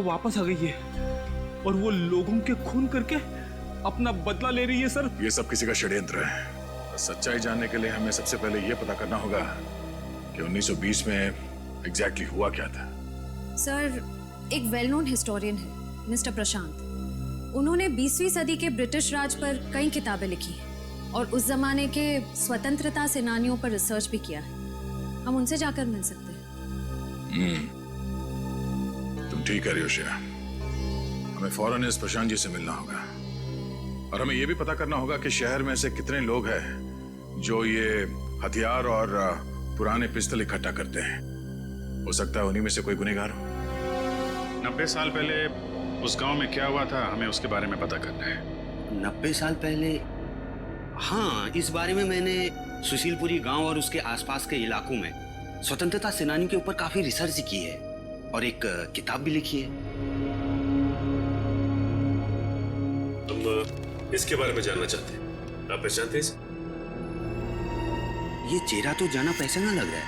वापस आ गई है और वो लोगों के खून करके अपना बदला ले रही है सर। ये सब किसी का षड्यंत्र है। सच्चाई जानने के लिए हमें सबसे पहले ये पता करना होगा कि 1920 में एग्जैक्टली हुआ क्या था। सर, एक वेल नोन हिस्टोरियन है मिस्टर प्रशांत। उन्होंने 20वीं सदी के ब्रिटिश राज पर कई किताबें लिखी हैं और उस जमाने के स्वतंत्रता सेनानियों पर रिसर्च भी किया है। हम उनसे जाकर मिल सकते हैं। तुम ठीक कह रही हो श्रेया। हमें फौरन इस प्रशांत जी से मिलना होगा और हमें यह भी पता करना होगा कि शहर में ऐसे कितने लोग हैं जो ये हथियार और पुराने पिस्तल इकट्ठा करते हैं। हो सकता है उन्हीं में से कोई गुनहगार हो। 90 साल पहले उस गांव में क्या हुआ था, हमें उसके बारे में पता करना है। 90 साल पहले? हाँ, इस बारे में मैंने सुशीलपुरी गांव और उसके आसपास के इलाकों में स्वतंत्रता सेनानियों के ऊपर काफी रिसर्च की है और एक किताब भी लिखी है। हम इसके बारे में जानना चाहते हैं। आप पहचानते हैं? ये चेहरा तो जाना पहचाना लग रहा है।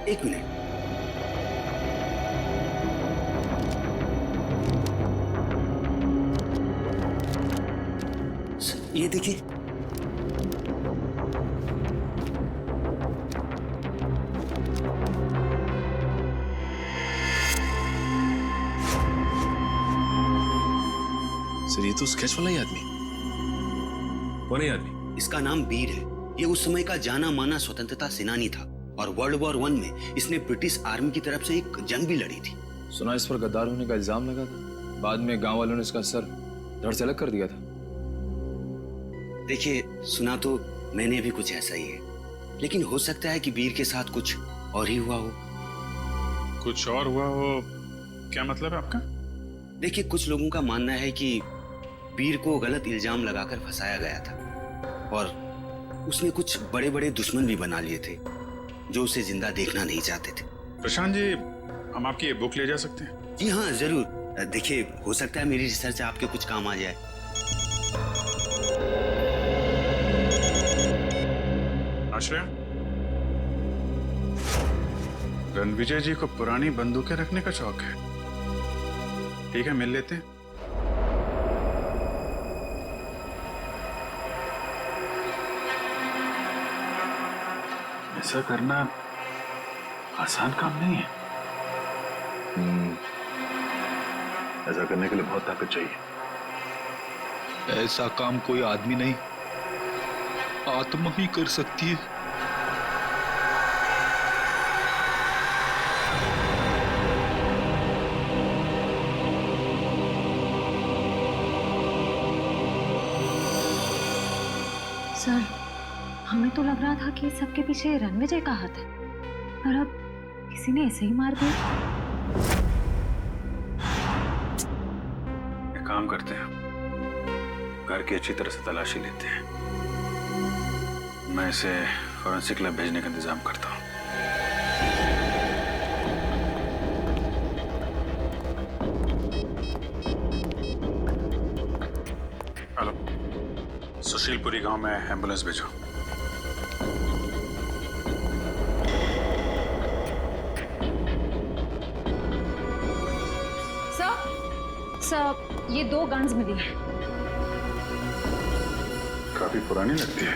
एक मिनट। ये देखिए। सर, ये तो स्केच वाला ही आदमी। कौन है आदमी? इसका नाम वीर है। ये उस समय का जाना माना स्वतंत्रता सेनानी था और वर्ल्ड वॉर 1 में इसने ब्रिटिश आर्मी की तरफ से एक जंग भी लड़ी थी। सुना इस पर गद्दार होने का इल्जाम लगा था। बाद में गांव वालों ने इसका सर धड़ से अलग कर दिया था। देखिए, सुना तो मैंने भी कुछ ऐसा ही है, लेकिन हो सकता है कि वीर के साथ कुछ और ही हुआ हो। कुछ और हुआ हो? क्या मतलब है आपका? देखिए, कुछ लोगों का मानना है कि वीर को गलत इल्जाम लगाकर फंसाया गया था और उसने कुछ बड़े बड़े दुश्मन भी बना लिए थे जो उसे जिंदा देखना नहीं चाहते थे। प्रशांत जी, हम आपकी ये बुक ले जा सकते हैं? जी हाँ, जरूर। देखिए, हो सकता है मेरी रिसर्च आपके कुछ काम आ जाए। आश्रय, रणविजय जी को पुरानी बंदूकें रखने का शौक है। ठीक है, मिल लेते हैं। ऐसा करना आसान काम नहीं है। ऐसा करने के लिए बहुत ताकत चाहिए। ऐसा काम कोई आदमी नहीं, आत्मा ही कर सकती है। सर, हमें तो लग रहा था कि सबके पीछे रणविजय का हाथ है, पर अब किसी ने ऐसे ही मार दिया। एक काम करते हैं, घर की अच्छी तरह से तलाशी लेते हैं। मैं इसे फॉरेंसिक लैब भेजने का इंतजाम करता हूँ। हेलो, सुशीलपुरी गांव में एम्बुलेंस भेजो। सर, ये 2 गन्स मिली हैं। काफी पुरानी लगती है।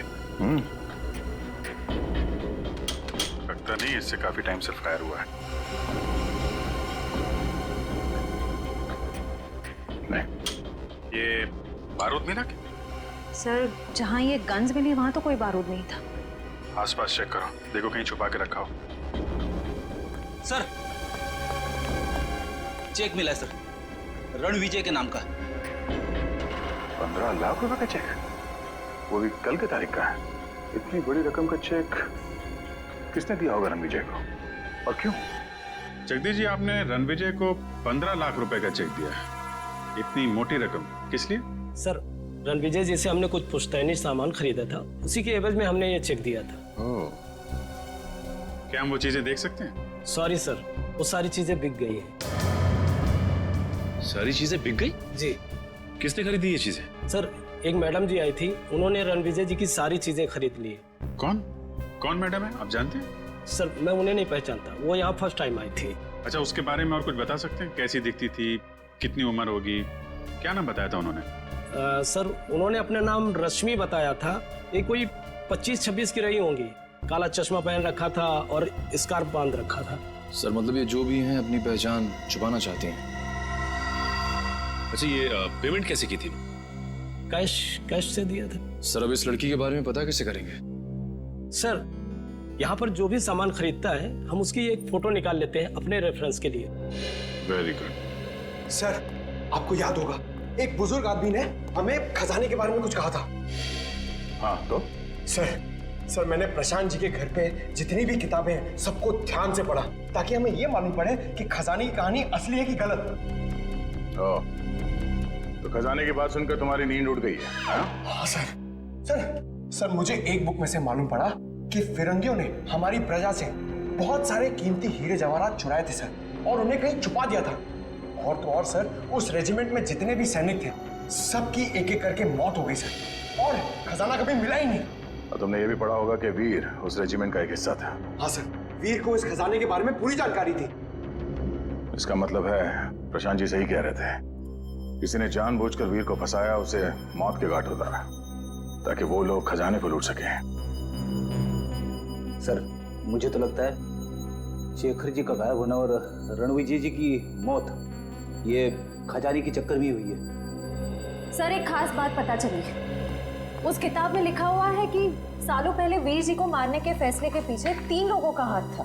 लगता नहीं इससे काफी टाइम से फायर हुआ है। नहीं, ये बारूद मिला क्या? सर, जहाँ ये गन्स मिली वहां तो कोई बारूद नहीं था। आसपास चेक करो, देखो कहीं छुपा के रखा हो। सर, चेक मिला है सर, रणविजय के नाम का। 15 लाख रुपए का चेक, वो भी कल की तारीख का है। इतनी बड़ी रकम का चेक किसने दिया होगा रणविजय को और क्यों? जगदीश जी, आपने रणविजय को 15 लाख रुपए का चेक दिया है। इतनी मोटी रकम किस लिए? सर, रणविजय जी से हमने कुछ पुश्तैनी सामान खरीदा था, उसी के एवज में हमने ये चेक दिया था। ओह, क्या हम वो चीजें देख सकते हैं? सॉरी सर, वो सारी चीजें बिक गई हैं। सारी चीजें बिक गई? जी। किसने खरीदी ये चीजें? सर, एक मैडम जी आई थी, उन्होंने रणविजय जी की सारी चीजें खरीद ली। कौन कौन मैडम है, आप जानते हैं? सर मैं उन्हें नहीं पहचानता, वो यहाँ फर्स्ट टाइम आई थी। अच्छा, उसके बारे में और कुछ बता सकते हैं? कैसी दिखती थी, कितनी उम्र होगी, क्या नाम बताया था उन्होंने? सर उन्होंने अपना नाम रश्मि बताया था। ये कोई 25-26 की रही होंगी। काला चश्मा पहन रखा था और स्कार्फ बांध रखा था। सर मतलब ये जो भी हैं अपनी पहचान छुपाना चाहती हैं। अच्छा, ये पेमेंट कैसे की थी? कैश से दिया था। सर अब इस लड़की के बारे में पता कैसे करेंगे? सर यहाँ पर जो भी सामान खरीदता है हम उसकी एक फोटो निकाल लेते हैं अपने रेफरेंस के लिए। Very good. सर आपको याद होगा एक बुजुर्ग आदमी ने हमें खजाने के बारे में कुछ कहा था। हाँ तो? सर मैंने प्रशांत जी के घर पे जितनी भी किताबें हैं सबको ध्यान से पढ़ा ताकि हमें ये मालूम पड़े कि खजाने की कहानी असली है कि गलत। तो खजाने की बात सुनकर तुम्हारी नींद उड़ गई है? हाँ सर मुझे एक बुक में से मालूम पड़ा कि फिरंगियों ने हमारी प्रजा से बहुत सारे कीमती हीरे जवाहरात चुराए थे सर, और उन्हें कहीं छुपा दिया था। और तो और सर उस रेजिमेंट में जितने भी सैनिक थे सबकी एक एक करके मौत हो गई सर, और खजाना कभी मिला ही नहीं। और तुमने ये भी पढ़ा होगा कि वीर उस रेजिमेंट का एक हिस्सा था। हाँ सर, वीर को इस खजाने के बारे में पूरी जानकारी थी। इसका मतलब है प्रशांत जी सही कह रहे थे, किसी ने जानबूझकर वीर को फंसाया, उसे मौत के घाट उतारा ताकि वो लोग खजाने को लूट सकें। सर मुझे तो लगता है शेखर जी का गायब होना और रणविजय जी की मौत ये खजाने की चक्कर में हुई है। सर एक खास बात पता चली, उस किताब में लिखा हुआ है कि सालों पहले वीर जी को मारने के फैसले के पीछे 3 लोगों का हाथ था।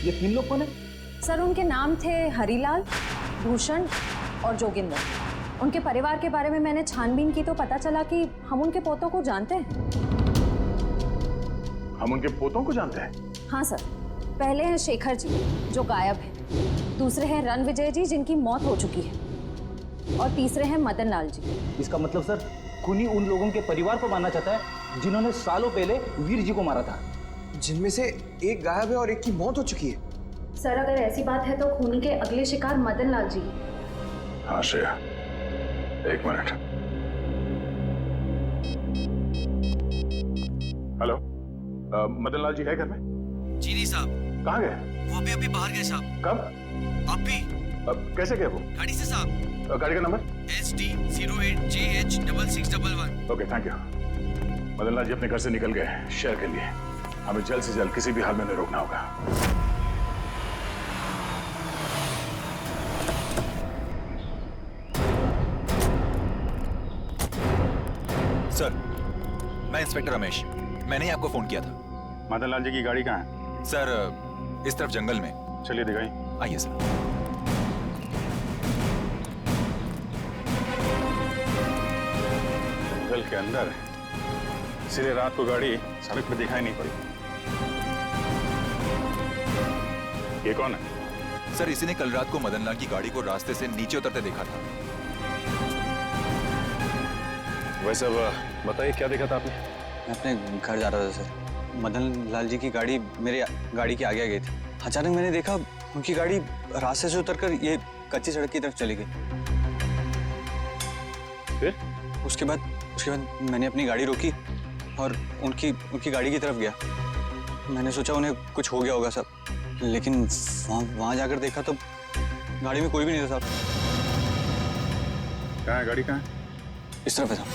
ये 3 लोग कौन है? सर उनके नाम थे हरिलाल, भूषण और जोगिंदर। उनके परिवार के बारे में मैंने छानबीन की तो पता चला कि हम उनके पोतों को जानते हैं। हम उनके पोतों को जानते हैं? हाँ सर, पहले हैं शेखर जी जो गायब हैं, दूसरे हैं रणविजय जी जिनकी मौत हो चुकी है, और तीसरे हैं मदन लाल जी। इसका मतलब सर खूनी उन लोगों के परिवार को मारना चाहता है जिन्होंने सालों पहले वीर जी को मारा था, जिनमें से एक गायब है और एक की मौत हो चुकी है। सर अगर ऐसी बात है तो खूनी के अगले शिकार मदन लाल जी। हाँ श्रेया, एक मिनट। हेलो, मदन लाल जी है घर में? जी नहीं साहब। कहाँ गए? वो अभी बाहर गए साहब। कब? अभी। कैसे गए वो? गाड़ी से साहब। गाड़ी का number? SD08JH6611। Okay, thank you. Madan Lal ji अपने घर से निकल गए शहर के लिए, हमें जल्द से जल्द किसी भी हाल में उन्हें रोकना होगा। सर, मैं इंस्पेक्टर रमेश, मैंने ही आपको फोन किया था। मदन लाल जी की गाड़ी कहाँ है? सर इस तरफ जंगल में। चलिए दिखाई। आइए सर। जंगल के अंदर सीधे रात को गाड़ी सड़क पर दिखाई नहीं पड़ी। ये कौन है? सर इसी ने कल रात को मदन लाल की गाड़ी को रास्ते से नीचे उतरते देखा था। वैसे बताइए क्या देखा था आपने? मैं अपने घर जा रहा था सर, मदन लाल जी की गाड़ी मेरे गाड़ी के आगे आ गई थी। अचानक मैंने देखा उनकी गाड़ी रास्ते से उतरकर ये कच्ची सड़क की तरफ चली गई। फिर? उसके बाद मैंने अपनी गाड़ी रोकी और उनकी गाड़ी की तरफ गया। मैंने सोचा उन्हें कुछ हो गया होगा सब, लेकिन वहाँ जाकर देखा तो गाड़ी में कोई भी नहीं था साहब। कहाँ है गाड़ी? कहाँ है? इस तरफ है साहब।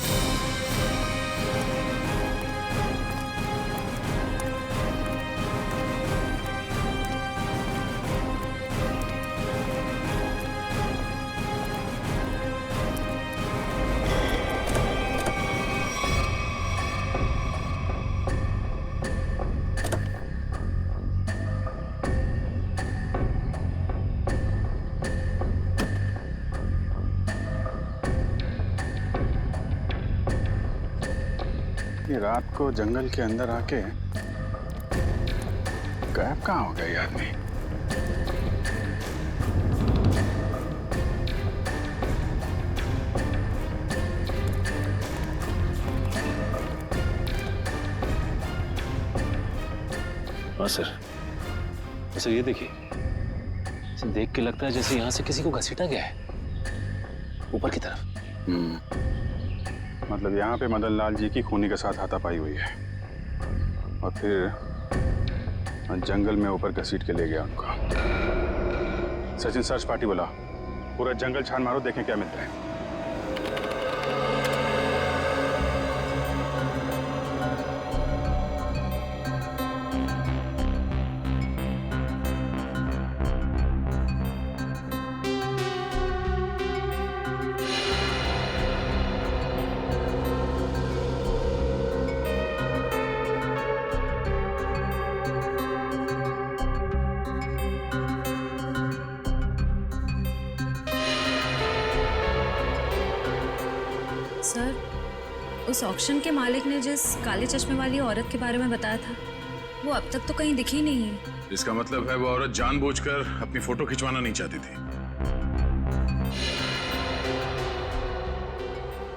ये रात को जंगल के अंदर आके गायब कहाँ हो गया ये आदमी? हाँ सर, सर ये देखिए, इसे देख के लगता है जैसे यहाँ से किसी को घसीटा गया है ऊपर की तरफ। मतलब यहाँ पे मदन लाल जी की खूनी के साथ हाथापाई हुई है, और फिर और जंगल में ऊपर घसीट के ले गया उनको। सचिन सर्च पार्टी बोला, पूरा जंगल छान मारो, देखें क्या मिलता है। सर, उस ऑक्शन के मालिक ने जिस काले चश्मे वाली औरत के बारे में बताया था, वो अब तक तो कहीं दिखी नहीं है। इसका मतलब है वो औरत जानबूझकर अपनी फोटो खिंचवाना नहीं चाहती थी।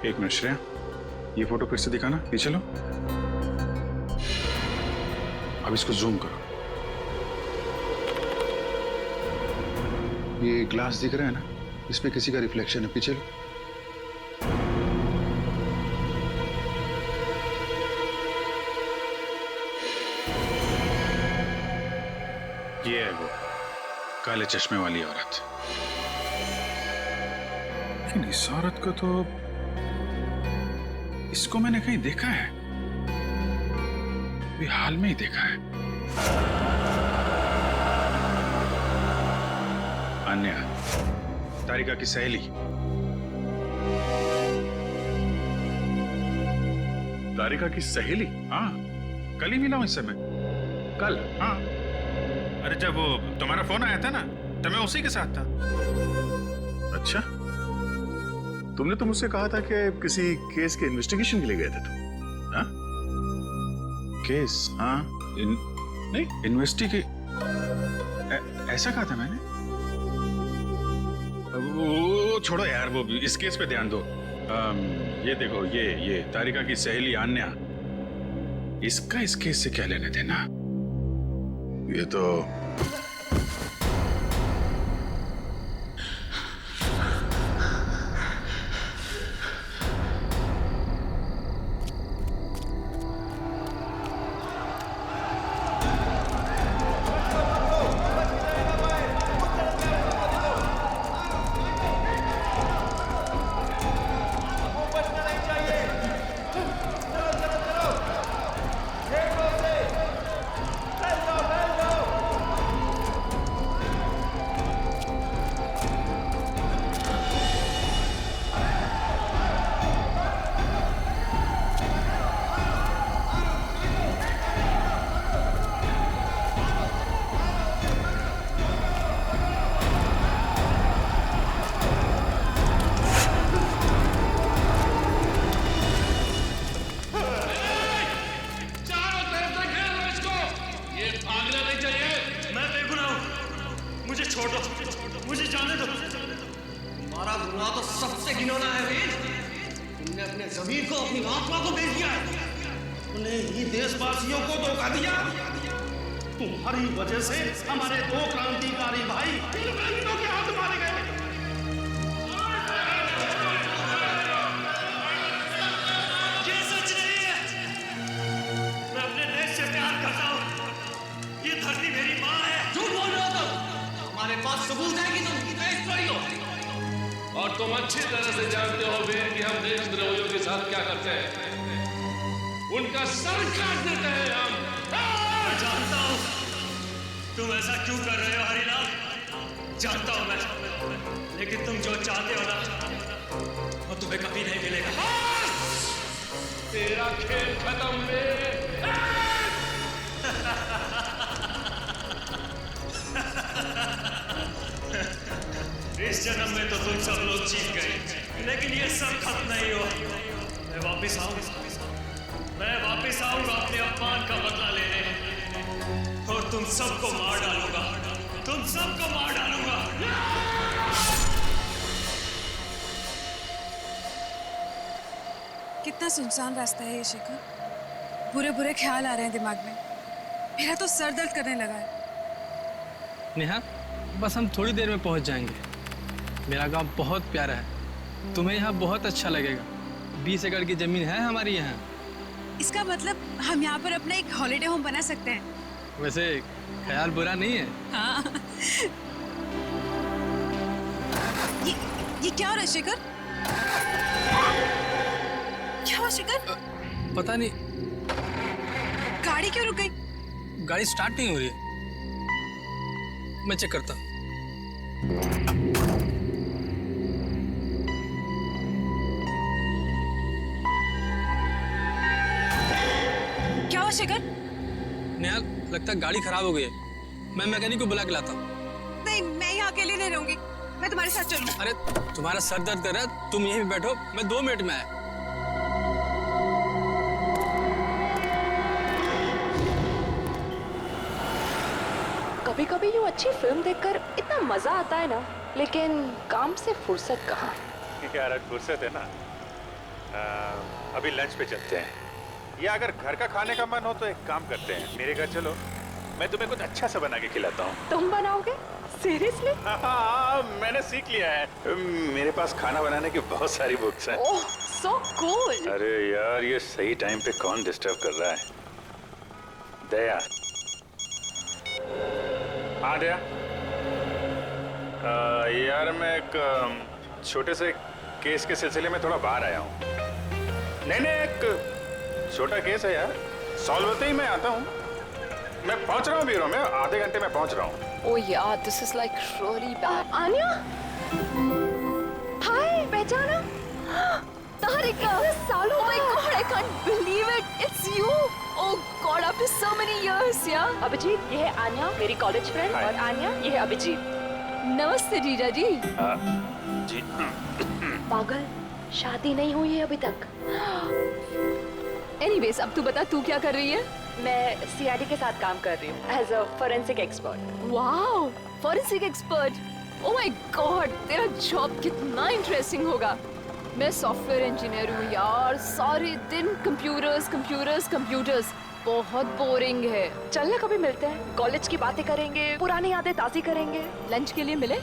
एक मिनट श्रेया, ये फोटो फिर से दिखाना, पीछे लो। अब इसको जूम करो। ये ग्लास दिख रहा है ना, इसमें किसी का रिफ्लेक्शन है, पीछे लो। ये है वो काले चश्मे वाली औरत। लेकिन इस औरत को तो, इसको मैंने कहीं देखा है, अभी हाल में ही देखा है। अन्या, तारिका की सहेली। तारिका की सहेली? हाँ, कल ही मिला हूं इससे मैं। कल? हाँ। अरे जब वो तुम्हारा फोन आया था ना, तो मैं उसी के साथ था। अच्छा, तुमने तो मुझसे कहा था कि किसी केस के इन्वेस्टिगेशन के लिए गए थे तुम। हाँ? केस? हाँ, नहीं इन्वेस्टिगे, ऐसा कहा था मैंने। वो छोड़ो यार, वो इस केस पे ध्यान दो। ये देखो, ये तारिका की सहेली अन्या, इसका इस केस से क्या लेने देना? ये तो मुझे जाने दो। तुम्हारा गुनाह तो सबसे घिनौना है वीर। तुमने अपने ज़मीर को, अपनी आत्मा को बेच दिया है। तुमने ही देशवासियों को धोखा दिया। तुम्हारी वजह से हमारे दो क्रांतिकारी भाई इंग्लैंडों के हाथ मारे गए। ये सच नहीं है। मैं अपने देश से प्यार करता हूँ। ये धरती मेरी माँ है। झूठ बोल रहे हो तुम। हमारे पास सबूत है कि तुम देशद्रोही हो। और तुम अच्छी तरह से जानते हो वीर कि हम देशद्रोहियों के साथ क्या करते हैं। उनका सर काट देते हैं हम। मैं जानता हूँ तुम ऐसा क्यों कर रहे हो हरिलाल। जानता हूँ मैं, लेकिन तुम जो चाहते हो ना, वो तुम्हें कभी नहीं मिलेगा। तेरा खेल खत्म वीर। इस जन्म में तो तुम सब लोग जीत गए, लेकिन ये सब खत्म नहीं हुआ। मैं वापिस आऊंगा अपने अपमान का बदला लेने, और तुम सबको मार डालूंगा। कितना सुनसान रास्ता है ये शेखर। बुरे बुरे ख्याल आ रहे हैं दिमाग में। मेरा तो सर दर्द करने लगा है। नेहा, बस हम थोड़ी देर में पहुंच जाएंगे। मेरा गांव बहुत प्यारा है, तुम्हें यहाँ बहुत अच्छा लगेगा। 20 एकड़ की जमीन है हमारी यहाँ। इसका मतलब हम यहाँ पर अपना एक हॉलिडे होम बना सकते हैं। वैसे ख्याल बुरा नहीं है। हाँ। ये क्या हो रहा है शेखर? क्या हुआ शेखर? पता नहीं गाड़ी क्यों रुक गई? गाड़ी स्टार्ट नहीं हो रही है। मैं चेक करता हूँ। क्या हुआ शेखर? नेहा, लगता है गाड़ी खराब हो गई है। मैं मैकेनिक को बुला के लाता हूँ। नहीं, मैं यहाँ अकेले नहीं रहूंगी, मैं तुम्हारे साथ चलूँ। अरे तुम्हारा सर दर्द कर रहा है, तुम यहीं पे बैठो, मैं 2 मिनट में आया। कभी कभी यूँ अच्छी फिल्म देखकर इतना मजा आता है ना, लेकिन काम से फुर्सत कहाँ। यार आज फुर्सत है ना। अभी लंच पे चलते हैं, या अगर घर का खाने का मन हो तो एक काम करते हैं, मेरे घर चलो, मैं तुम्हें कुछ अच्छा सा बना के खिलाता हूँ। तुम बनाओगे? सीरियसली? हाँ, मैंने सीख लिया है। मेरे पास खाना बनाने की बहुत सारी बुक्स हैं। ओह, सो कूल। अरे यार, ये सही टाइम पे कौन डिस्टर्ब कर रहा है? दया। हाँ दया। यार मैं एक छोटे से केस के सिलसिले में थोड़ा बाहर आया हूँ। नहीं, एक छोटा केस है यार, सॉल्व होते ही मैं आता हूँ। मैं पहुँच रहा हूँ ब्यूरो में, आधे घंटे में पहुँच रहा हूँ। Oh yeah, this is like really bad. Anya? Hi, पहचाना? Tarika! सालों! Oh my God, I can't believe it. It's you. Oh God, after so many years, yeah. Abhijit, ये है आन्या, मेरी कॉलेज फ्रेंड, और आन्या, ये है अभिजीत। नमस्ते जीजा जी। जी। पागल, शादी नहीं हुई है अभी तक। Anyways, अब तू बता, तू क्या कर रही है? मैं सीआईडी के साथ काम कर रही हूँ as a forensic expert. Wow, forensic expert! Oh my god, तेरा जॉब कितना इंटरेस्टिंग होगा। मैं सॉफ्टवेयर इंजीनियर हूँ यार, सारे दिन कंप्यूटर्स कंप्यूटर्स कंप्यूटर्स, बहुत बोरिंग है। चलना कभी मिलते हैं, कॉलेज की बातें करेंगे, पुरानी यादें ताज़ी करेंगे। लंच के लिए मिले?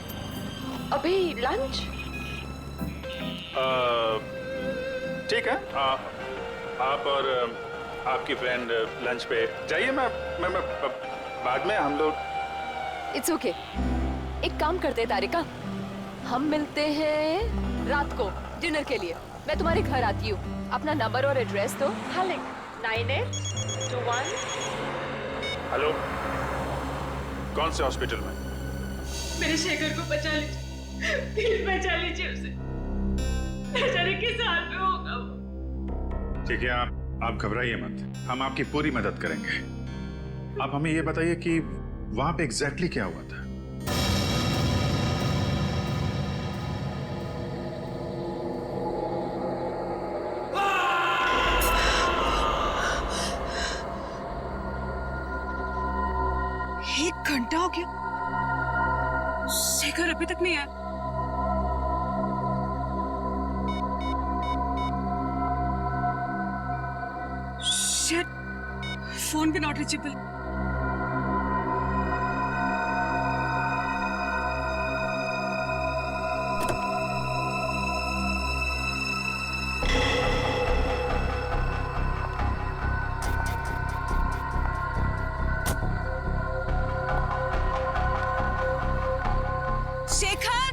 अभी लंच? ठीक है, आप और आपकी फ्रेंड लंच पे जाइए, मैं बाद में हम लोग। It's okay. एक काम करते हैं तारिका, हम मिलते हैं रात को डिनर के लिए। मैं तुम्हारे घर आती हूँ, अपना नंबर और एड्रेस दो। हाँ, 9821। हेलो, कौन से हॉस्पिटल में? मेरे शेखर को बचा लीजिए, प्लीज बचा लीजिए उसे। बेचारे किस हाल में होगा वो। ठीक है, आप घबराइए मत, हम आपकी पूरी मदद करेंगे। आप हमें ये बताइए कि वहां पे एग्जैक्टली क्या हुआ था? एक घंटा हो गया, शेखर अभी तक नहीं आया। Shit, फोन भी नॉट रीचेबल। शेखर!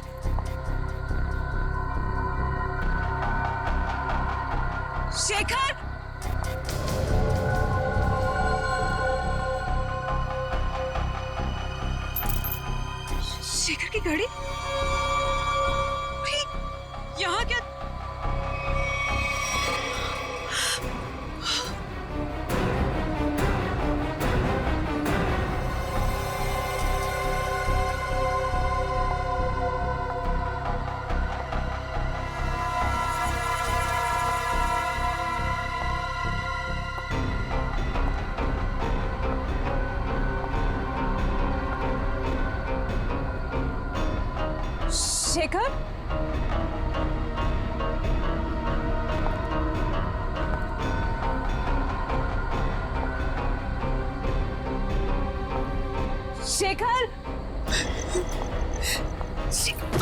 शेखर! शेखर की गाड़ी यहाँ क्या? शेखर? शेखर! शेखर!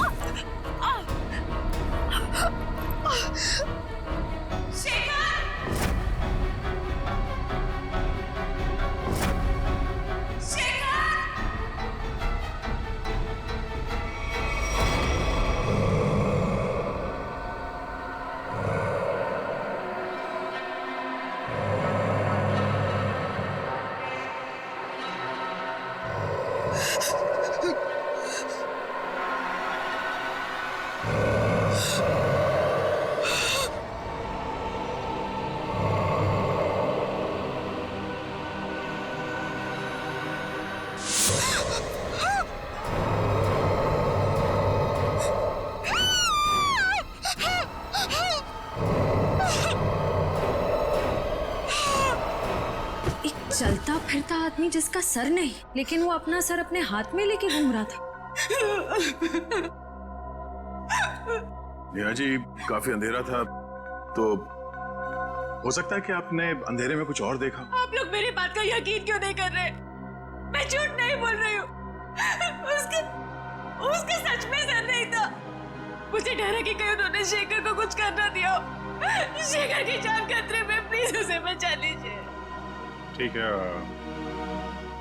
फिरता आदमी जिसका सर नहीं, लेकिन वो अपना सर अपने हाथ में लेके घूम रहा था। नेहा जी, काफी अंधेरा था, तो हो सकता है कि आपने अंधेरे में कुछ और देखा। आप लोग मेरी बात का यकीन क्यों नहीं कर रहे? मैं झूठ नहीं बोल रही हूँ। उसका सच में सर नहीं था। मुझे डर है कि कहीं उन्होंने शेखर को कुछ करना दिया हो। शेखर की जान खतरे में, प्लीज उसे बचा लीजिए। ठीक है,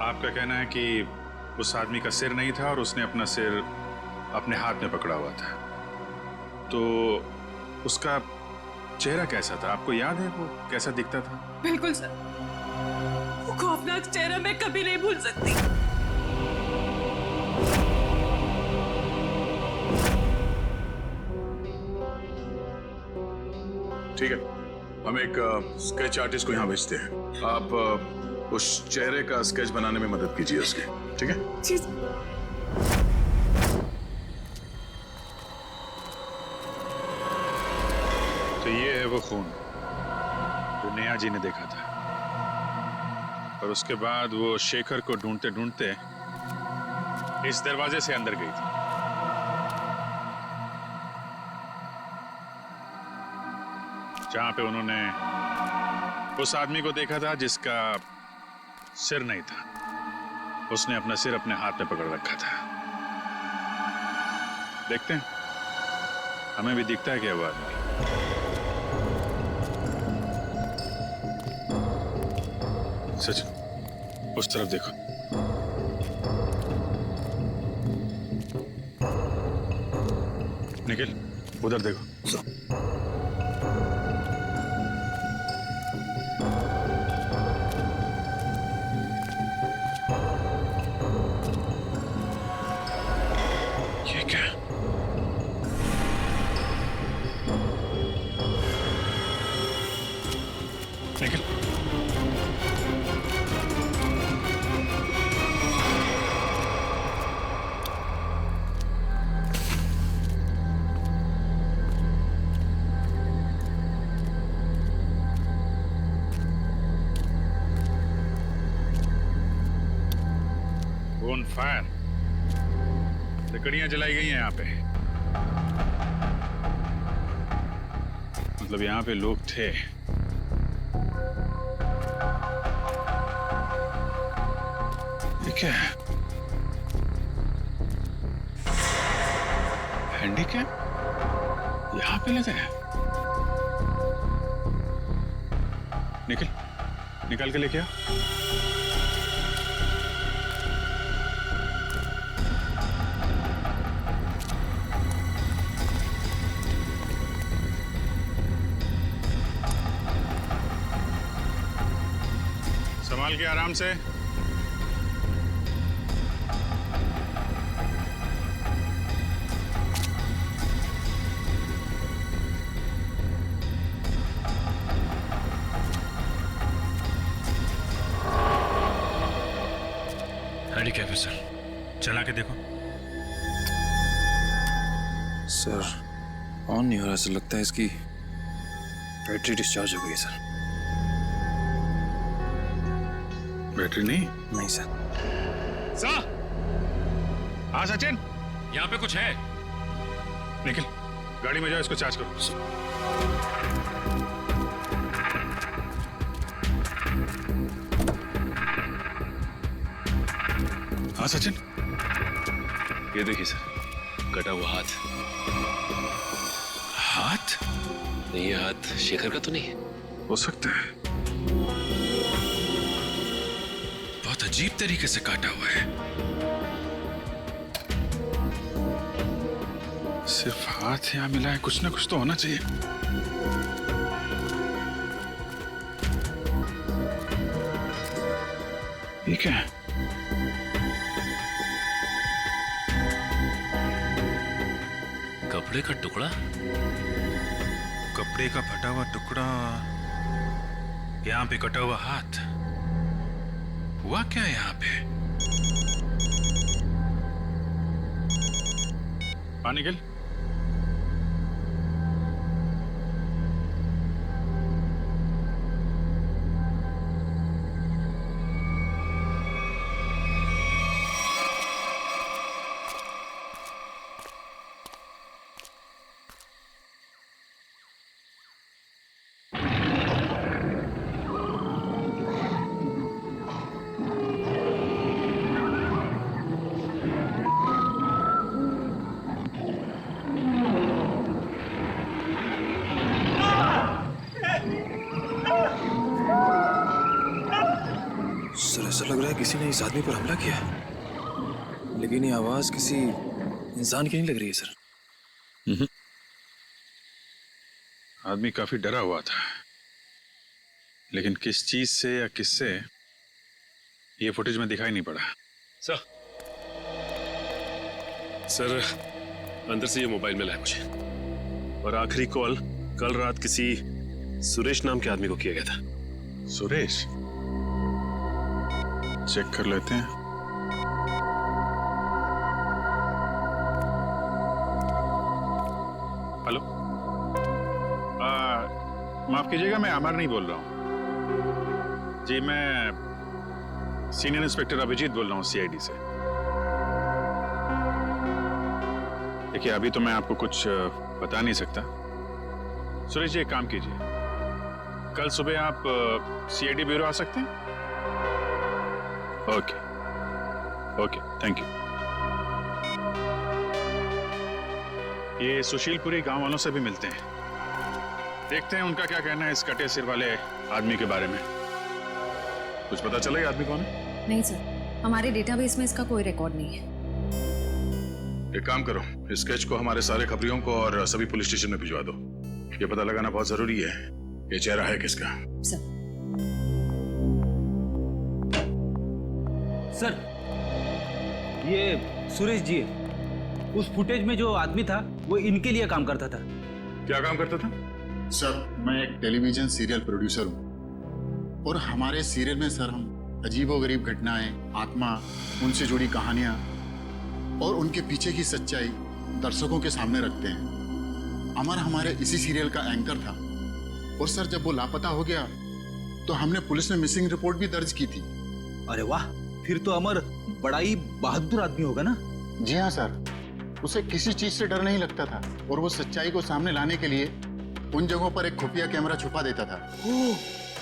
आपका कहना है कि उस आदमी का सिर नहीं था और उसने अपना सिर अपने हाथ में पकड़ा हुआ था, तो उसका चेहरा कैसा था? आपको याद है वो कैसा दिखता था? बिल्कुल सर, वो खौफनाक चेहरा मैं कभी नहीं भूल सकती। ठीक है, हम एक स्केच आर्टिस्ट को यहाँ भेजते हैं। आप उस चेहरे का स्केच बनाने में मदद कीजिए उसकी, ठीक है? जी। तो ये है वो खून जो नेहा जी ने देखा था, और उसके बाद वो शेखर को ढूंढते ढूंढते इस दरवाजे से अंदर गई थी। जहां पे उन्होंने उस आदमी को देखा था जिसका सिर नहीं था। उसने अपना सिर अपने हाथ में पकड़ रखा था। देखते हैं, हमें भी दिखता है क्या वो आदमी। सच, उस तरफ देखो। निखिल, उधर देखो। ये क्या? निखिल, ऑन फायर, लकड़ियां जलाई गई हैं यहाँ पे। मतलब यहाँ पे लोग थे। ये क्या है? हैंडीकैप यहाँ पे लगा है। निकल के लेके आ। संभाल के, आराम से। हैंडीकैप है सर, चला के देखो। सर, ऑन नहीं हो रहा। ऐसा लगता है इसकी बैटरी डिस्चार्ज हो गई है सर। बैटरी नहीं? नहीं सर। हाँ सचिन, यहाँ पे कुछ है। निखिल, गाड़ी में जाओ, इसको चार्ज करो। हाँ सचिन, ये देखिए सर, कटा हुआ हाथ। हाथ? नहीं, ये हाथ शेखर का तो नहीं है। हो सकता है, बहुत अजीब तरीके से काटा हुआ है। सिर्फ हाथ यहाँ मिला है, कुछ ना कुछ तो होना चाहिए। ये क्या है? कपड़े का टुकड़ा? कपड़े का फटा हुआ टुकड़ा, यहाँ पे कटा हुआ हाथ। हुआ क्या है यहाँ पे? हाँ निखिल, किसी ने इस आदमी पर हमला किया है, लेकिन ये आवाज किसी इंसान की नहीं लग रही है सर। आदमी काफी डरा हुआ था, लेकिन किस चीज से या किससे ये फुटेज में दिखाई नहीं पड़ा। सर अंदर से ये मोबाइल मिला है मुझे, और आखिरी कॉल कल रात किसी सुरेश नाम के आदमी को किया गया था। सुरेश? चेक कर लेते हैं। हेलो, माफ कीजिएगा, मैं अमर नहीं बोल रहा हूँ जी। मैं सीनियर इंस्पेक्टर अभिजीत बोल रहा हूँ सीआईडी से। देखिए, अभी तो मैं आपको कुछ बता नहीं सकता। सुरेश जी, एक काम कीजिए, कल सुबह आप सीआईडी ब्यूरो आ सकते हैं? Okay okay, thank you. ये सुशीलपुरी गांव वालों से भी मिलते हैं, देखते हैं उनका क्या कहना है इस कटे सिर वाले आदमी के बारे में। कुछ पता चला ये आदमी कौन है? नहीं सर, हमारे डेटाबेस में इसका कोई रिकॉर्ड नहीं है। एक काम करो, इस स्केच को हमारे सारे खबरियों को और सभी पुलिस स्टेशन में भिजवा दो। ये पता लगाना बहुत जरूरी है ये चेहरा है किसका। सर, ये सुरेश जी है। उस फुटेज में जो आदमी था वो इनके लिए काम करता था। क्या काम करता था? सर, मैं एक टेलीविजन सीरियल प्रोड्यूसर हूँ, और हमारे सीरियल में सर हम अजीबोगरीब घटनाएं, आत्मा, उनसे जुड़ी कहानियां और उनके पीछे की सच्चाई दर्शकों के सामने रखते हैं। अमर हमारे इसी सीरियल का एंकर था, और सर जब वो लापता हो गया तो हमने पुलिस में मिसिंग रिपोर्ट भी दर्ज की थी। अरे वाह, फिर तो अमर बड़ा ही बहादुर आदमी होगा ना? जी हाँ सर, उसे किसी चीज से डर नहीं लगता था, और वो सच्चाई को सामने लाने के लिए उन जगहों पर एक खुफिया कैमरा छुपा देता था। ओह,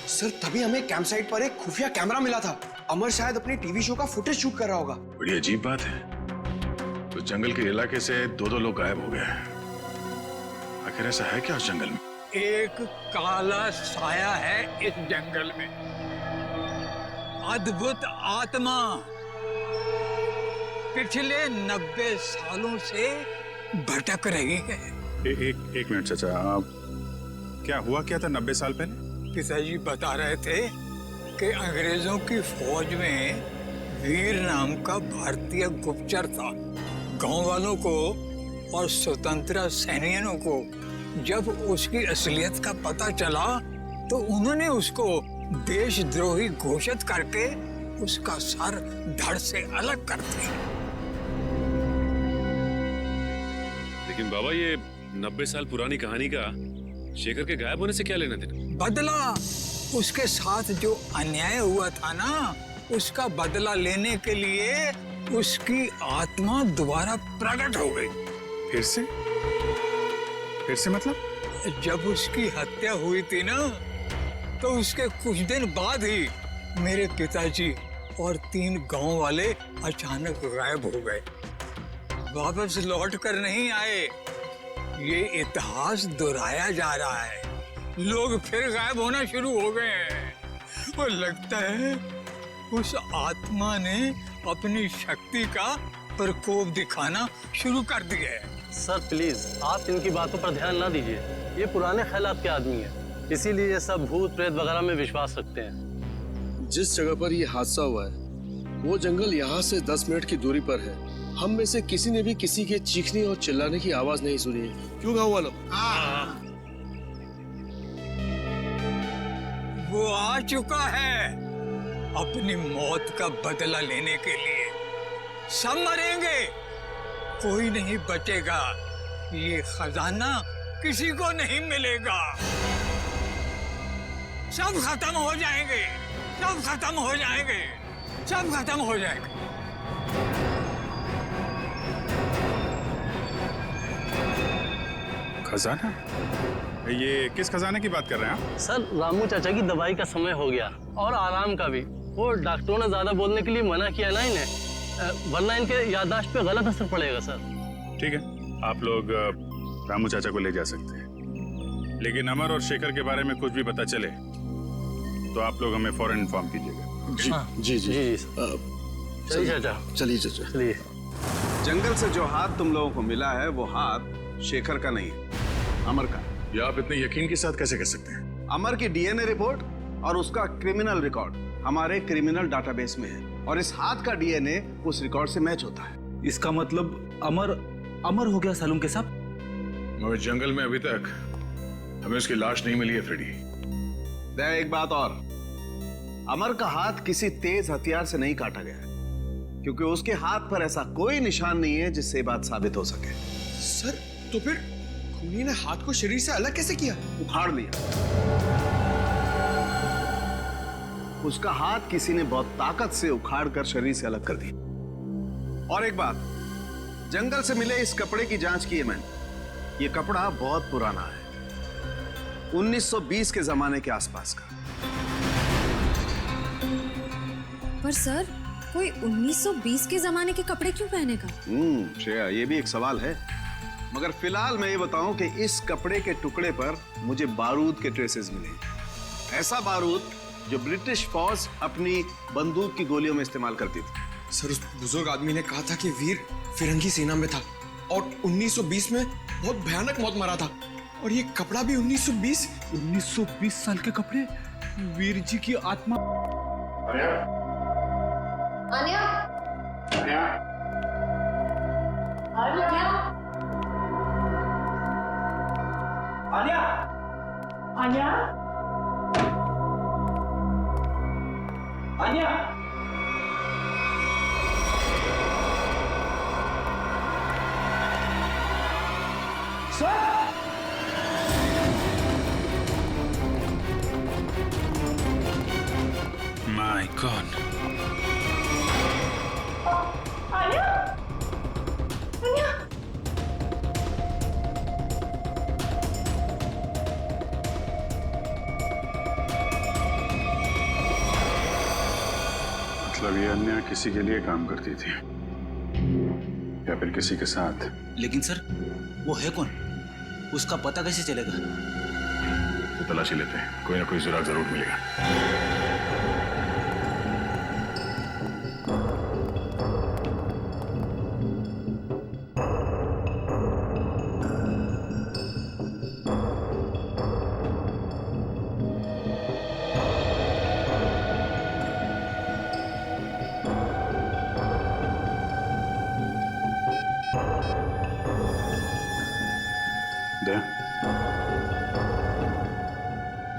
सर तभी हमें कैंप साइट पर एक खुफिया कैमरा मिला था। अमर शायद अपने टीवी शो का फुटेज शूट कर रहा होगा। बड़ी अजीब बात है, तो जंगल के इलाके से दो लोग गायब हो गए। आखिर ऐसा है क्या उस जंगल में? एक काला साया है इस जंगल में, अद्भुत आत्मा। पिछले 90 सालों से भटक रही है। एक मिनट चाचा, आप क्या हुआ क्या था 90 साल पहले? पिताजी बता रहे थे कि अंग्रेजों की फौज में वीर नाम का भारतीय गुप्तचर था। गांव वालों को और स्वतंत्रता सैनिकों को जब उसकी असलियत का पता चला तो उन्होंने उसको देशद्रोही घोषित करके उसका सर धड़ से अलग कर दिया। लेकिन बाबा, ये 90 साल पुरानी कहानी का शेखर के गायब होने से क्या लेना देना? बदला, उसके साथ जो अन्याय हुआ था ना, उसका बदला लेने के लिए उसकी आत्मा दोबारा प्रकट हो गई। फिर से मतलब? जब उसकी हत्या हुई थी ना, तो उसके कुछ दिन बाद ही मेरे पिताजी और 3 गांव वाले अचानक गायब हो गए, वापस लौट कर नहीं आए। ये इतिहास दोहराया जा रहा है, लोग फिर गायब होना शुरू हो गए हैं। और लगता है उस आत्मा ने अपनी शक्ति का प्रकोप दिखाना शुरू कर दिया है। सर प्लीज, आप इनकी बातों पर ध्यान ना दीजिए। ये पुराने ख्यालात के आदमी हैं, इसीलिए ये सब भूत प्रेत वगैरह में विश्वास रखते हैं। जिस जगह पर ये हादसा हुआ है वो जंगल यहाँ से 10 मिनट की दूरी पर है। हम में से किसी ने भी किसी के चीखने और चिल्लाने की आवाज नहीं सुनी है। क्यों गाँव वालों? वो आ चुका है अपनी मौत का बदला लेने के लिए। सब मरेंगे, कोई नहीं बचेगा। ये खजाना किसी को नहीं मिलेगा। सब खत्म हो जाएंगे, सब खत्म हो जाएंगे, सब खत्म हो जाएंगे। खजाना? ये किस खजाने की बात कर रहे हैं आप? सर, रामू चाचा की दवाई का समय हो गया और आराम का भी। वो डॉक्टरों ने ज्यादा बोलने के लिए मना किया ना इन्हें, वरना इनके याददाश्त पे गलत असर पड़ेगा सर। ठीक है, आप लोग रामू चाचा को ले जा सकते हैं, लेकिन अमर और शेखर के बारे में कुछ भी पता चले तो आप लोग हमें फौरन इन्फॉर्म कीजिएगा। जी जी जी चलिए चाचा। चलिए चाचा। चलिए। जंगल से जो हाथ तुम लोगों को मिला है वो हाथ शेखर का नहीं है, अमर का। ये आप इतने यकीन के साथ कैसे कह सकते हैं? अमर की डीएनए रिपोर्ट और उसका क्रिमिनल रिकॉर्ड हमारे क्रिमिनल डाटाबेस में है और इस हाथ का डीएनए उस रिकॉर्ड से मैच होता है। इसका मतलब अमर हो गया सालुंके साहब? मगर जंगल में अभी तक हमें उसकी लाश नहीं मिली है फ्रेडी। एक बात और, अमर का हाथ किसी तेज हथियार से नहीं काटा गया है क्योंकि उसके हाथ पर ऐसा कोई निशान नहीं है जिससे ये बात साबित हो सके। सर तो फिर खूनी ने हाथ को शरीर से अलग कैसे किया? उखाड़ लिया। उसका हाथ किसी ने बहुत ताकत से उखाड़ कर शरीर से अलग कर दिया। और एक बात, जंगल से मिले इस कपड़े की जांच की है मैंने। ये कपड़ा बहुत पुराना है, 1920 के जमाने के आसपास का। पर सर, कोई 1920 के जमाने के कपड़े क्यों पहनेगा? श्रेया, ये भी एक सवाल है। मगर फिलहाल मैं ये बताऊं कि इस कपड़े के टुकड़े पर मुझे बारूद के ट्रेसेस मिले। ऐसा बारूद जो ब्रिटिश फौज अपनी बंदूक की गोलियों में इस्तेमाल करती थी। सर, उस बुजुर्ग आदमी ने कहा था कि वीर फिरंगी सेना में था और 1920 में बहुत भयानक मौत मरा था। और ये कपड़ा भी 1920 साल के कपड़े। वीर जी की आत्मा। आन्या। आन्या। आन्या। आन्या। आन्या। आन्या। My God. आन्या। आन्या। मतलब ये अन्या किसी के लिए काम करती थी या फिर किसी के साथ? लेकिन सर, वो है कौन? उसका पता कैसे चलेगा? तो तलाशी लेते हैं, कोई ना कोई सुराग जरूर मिलेगा।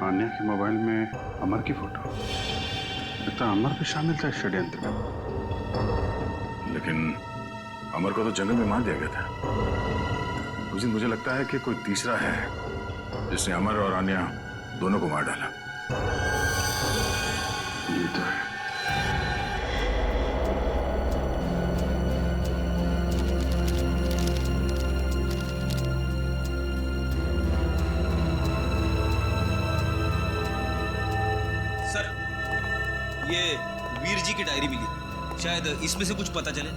आन्या के मोबाइल में अमर की फोटो। लगता है अमर भी शामिल था इस षड्यंत्र में। लेकिन अमर को तो जंगल में मार दिया गया था। उस दिन मुझे लगता है कि कोई तीसरा है जिसने अमर और आन्या दोनों को मार डाला। ये तो है। ये वीर जी की डायरी मिली, शायद इसमें से कुछ पता चले।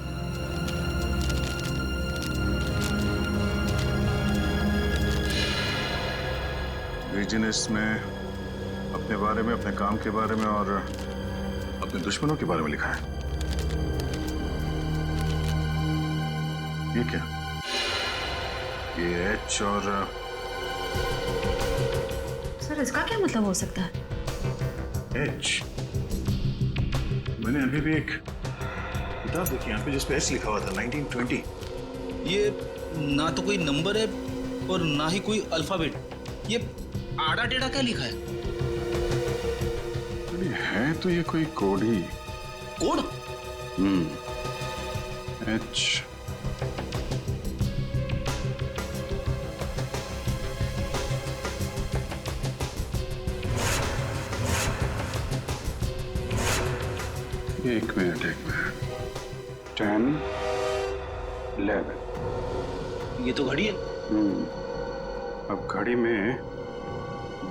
वीर जी ने इसमें अपने बारे में, अपने काम के बारे में और अपने दुश्मनों के बारे में लिखा है। ये क्या? ये एच और सर, इसका क्या मतलब हो सकता है? एच। मैंने अभी भी एक किताब देखी यहाँ पे जिस पे एच लिखा हुआ था, 1920। ये ना तो कोई नंबर है और ना ही कोई अल्फाबेट। ये आड़ा टेढ़ा क्या लिखा है? है तो ये कोई कोड ही। कोड? एच। एक मिनट 10, 11। ये तो घड़ी है। अब घड़ी में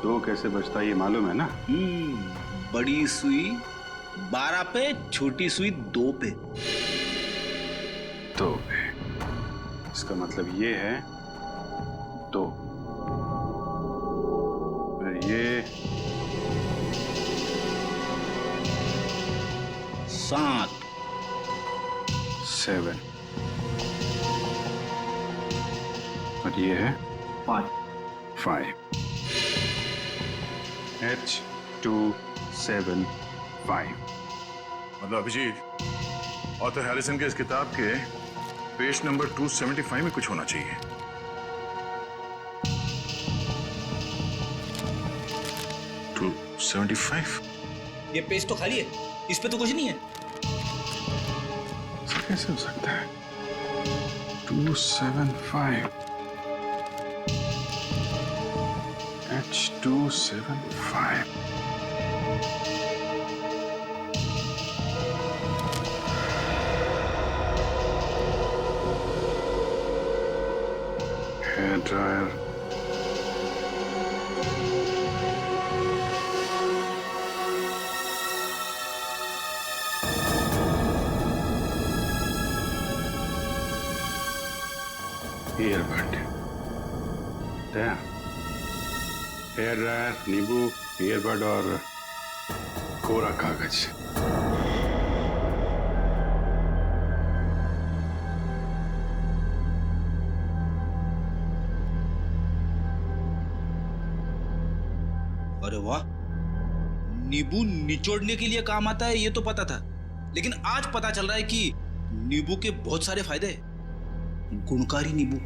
2 कैसे बजता है ये मालूम है ना? बड़ी सुई 12 पे, छोटी सुई 2 पे। 2 पे। इसका मतलब ये है 2। फिर ये 7 और ये है 5 H275। मतलब अभिजीत, ऑथर हैरिसन के इस किताब के पेज नंबर 275 में कुछ होना चाहिए। ये पेज तो खाली है, इस पे तो कुछ नहीं है। कैसे हो सकता है? 275 H275। Hair dryer, earbud, hair dryer, नींबू, ईयरबड और कोरा कागज। अरे वाह, नींबू निचोड़ने के लिए काम आता है ये तो पता था, लेकिन आज पता चल रहा है कि नींबू के बहुत सारे फायदे हैं। गुणकारी नींबू।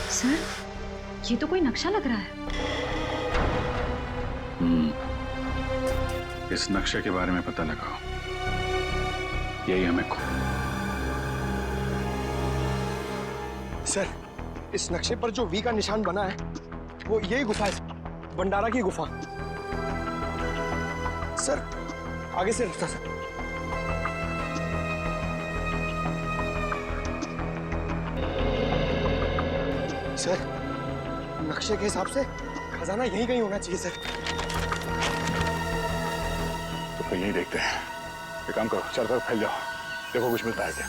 सर, ये तो कोई नक्शा लग रहा है। इस नक्शे के बारे में पता लगाओ, यही हमें सर, इस नक्शे पर जो वी का निशान बना है वो यही गुफा है, भंडारा की गुफा। सर, आगे से रास्ता सर। सर, नक्शे के हिसाब से खजाना यहीं कहीं होना चाहिए सर। तो फिर यही देखते हैं। एक काम करो, चारों तरफ फैल जाओ, देखो कुछ मिलता है क्या।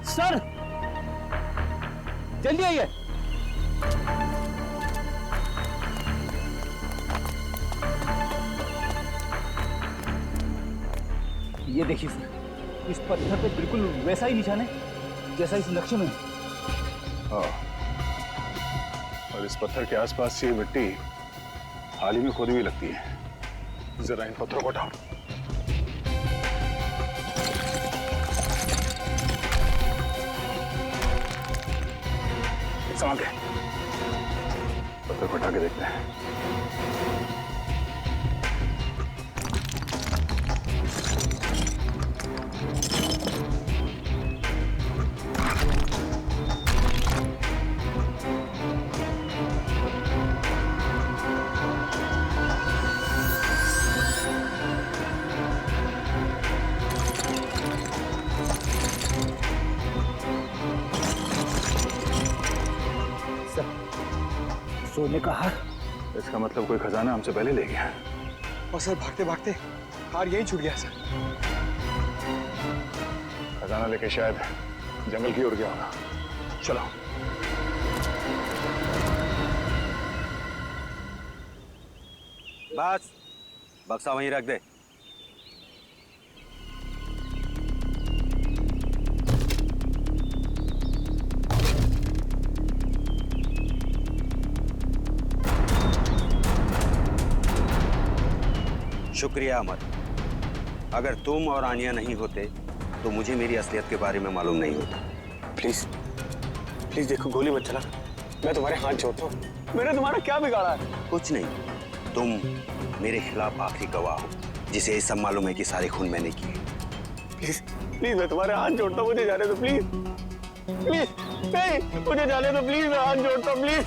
सर, जल्दी आइए। ये देखिए सर, इस पत्थर पे बिल्कुल वैसा ही निशान है जैसा इस नक्शे में है। हाँ, और इस पत्थर के आसपास ये मिट्टी हाल ही में खोदी हुई लगती है। जरा इन पत्थरों को उठाओ। संभाल के पत्थर को उठा के देखते हैं। सोने का हार। इसका मतलब कोई खजाना हमसे पहले ले गया। और सर, भागते भागते हार यहीं छूट गया सर। खजाना लेके शायद जंगल की ओर गया होगा। चलो। बस, बक्सा वहीं रख दे। शुक्रिया अमर। अगर तुम और आनिया नहीं होते तो मुझे मेरी असलियत के बारे में मालूम नहीं होता। प्लीज प्लीज देखो, गोली मत चला, मैं तुम्हारे हाथ जोड़ता हूँ। मैंने तुम्हारा क्या बिगाड़ा है? कुछ नहीं, तुम मेरे खिलाफ आखिरी गवाह हो जिसे ये सब मालूम है कि सारे खून मैंने किए। प्लीज प्लीज मैं तुम्हारे हाथ जोड़ता हूँ, मुझे जाने दो प्लीज प्लीज। नहीं मुझे जाने दो प्लीज, मैं हाथ जोड़ता हूँ प्लीज।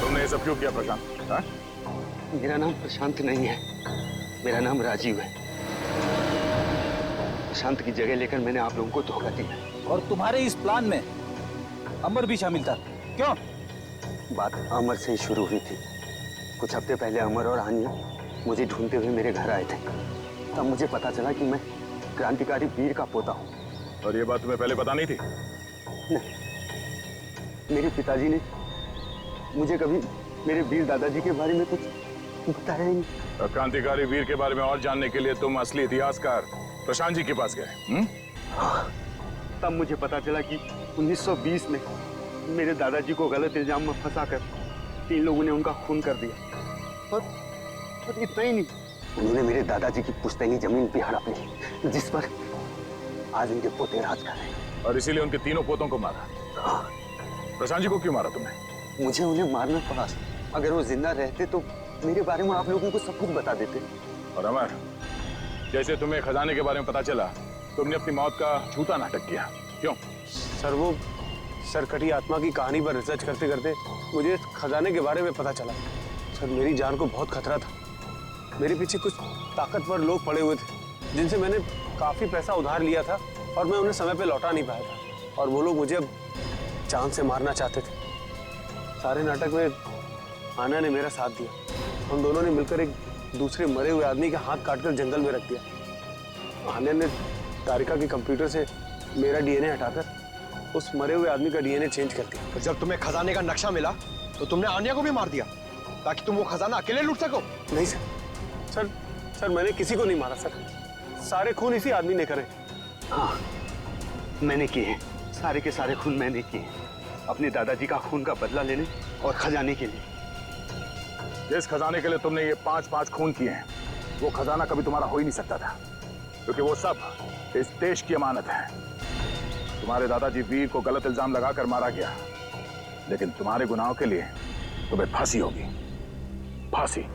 तुमने ये सब क्यों किया प्रशांत? हाँ? मेरा नाम प्रशांत नहीं है, मेरा नाम राजीव है। प्रशांत की जगह लेकर मैंने आप लोगों को धोखा दिया। और तुम्हारे इस प्लान में अमर भी शामिल था, क्यों? बात अमर से ही शुरू हुई थी। कुछ हफ्ते पहले अमर और आन्या मुझे ढूंढते हुए मेरे घर आए थे। तब मुझे पता चला कि मैं क्रांतिकारी वीर का पोता हूँ। और ये बात तुम्हें पहले पता नहीं थी? नहीं, मेरे पिताजी ने मुझे कभी मेरे वीर दादाजी के बारे में कुछ बताया ही नहीं। क्रांतिकारी वीर के बारे में और जानने के लिए तुम असली इतिहासकार प्रशांत जी के पास गए? हाँ, तब मुझे पता चला कि 1920 में मेरे दादाजी को गलत इल्जाम में फंसाकर 3 लोगों ने उनका खून कर दिया। और इतना ही नहीं, उन्होंने मेरे दादाजी की पुश्तैनी जमीन भी हड़प ली, जिस पर आज उनके पोते राज कर रहे हैं। और इसीलिए उनके तीनों पोतों को मारा? हाँ। प्रशांत जी को क्यों मारा तुमने? मुझे उन्हें मारना पड़ा। अगर वो जिंदा रहते तो मेरे बारे में आप लोगों को सब कुछ बता देते। और अमर, जैसे तुम्हें खजाने के बारे में पता चला, तुमने अपनी मौत का झूठा नाटक किया, क्यों? सर वो सरकटी आत्मा की कहानी पर रिसर्च करते करते मुझे खजाने के बारे में पता चला। सर मेरी जान को बहुत खतरा था। मेरे पीछे कुछ ताकतवर लोग पड़े हुए थे जिनसे मैंने काफी पैसा उधार लिया था और मैं उन्हें समय पे लौटा नहीं पाया था। और वो लोग मुझे अब जान से मारना चाहते थे। सारे नाटक में आना ने मेरा साथ दिया। हम दोनों ने मिलकर एक दूसरे मरे हुए आदमी का हाथ काटकर जंगल में रख दिया। आन्या ने तारिका के कंप्यूटर से मेरा डीएनए हटाकर उस मरे हुए आदमी का डीएनए चेंज कर दिया। तो जब तुम्हें खजाने का नक्शा मिला तो तुमने आन्या को भी मार दिया ताकि तुम वो खजाना अकेले लूट सको? नहीं सर, सर सर मैंने किसी को नहीं मारा सर। सारे खून इसी आदमी ने करे। हाँ, मैंने किए। सारे के सारे खून मैंने किए, अपने दादाजी का खून का बदला लेने और खजाने के लिए। जिस खजाने के लिए तुमने ये 5-5 खून किए हैं, वो खजाना कभी तुम्हारा हो ही नहीं सकता था, क्योंकि वो सब इस देश की अमानत है। तुम्हारे दादाजी वीर को गलत इल्जाम लगाकर मारा गया, लेकिन तुम्हारे गुनाहों के लिए तुम्हें फांसी होगी, फांसी।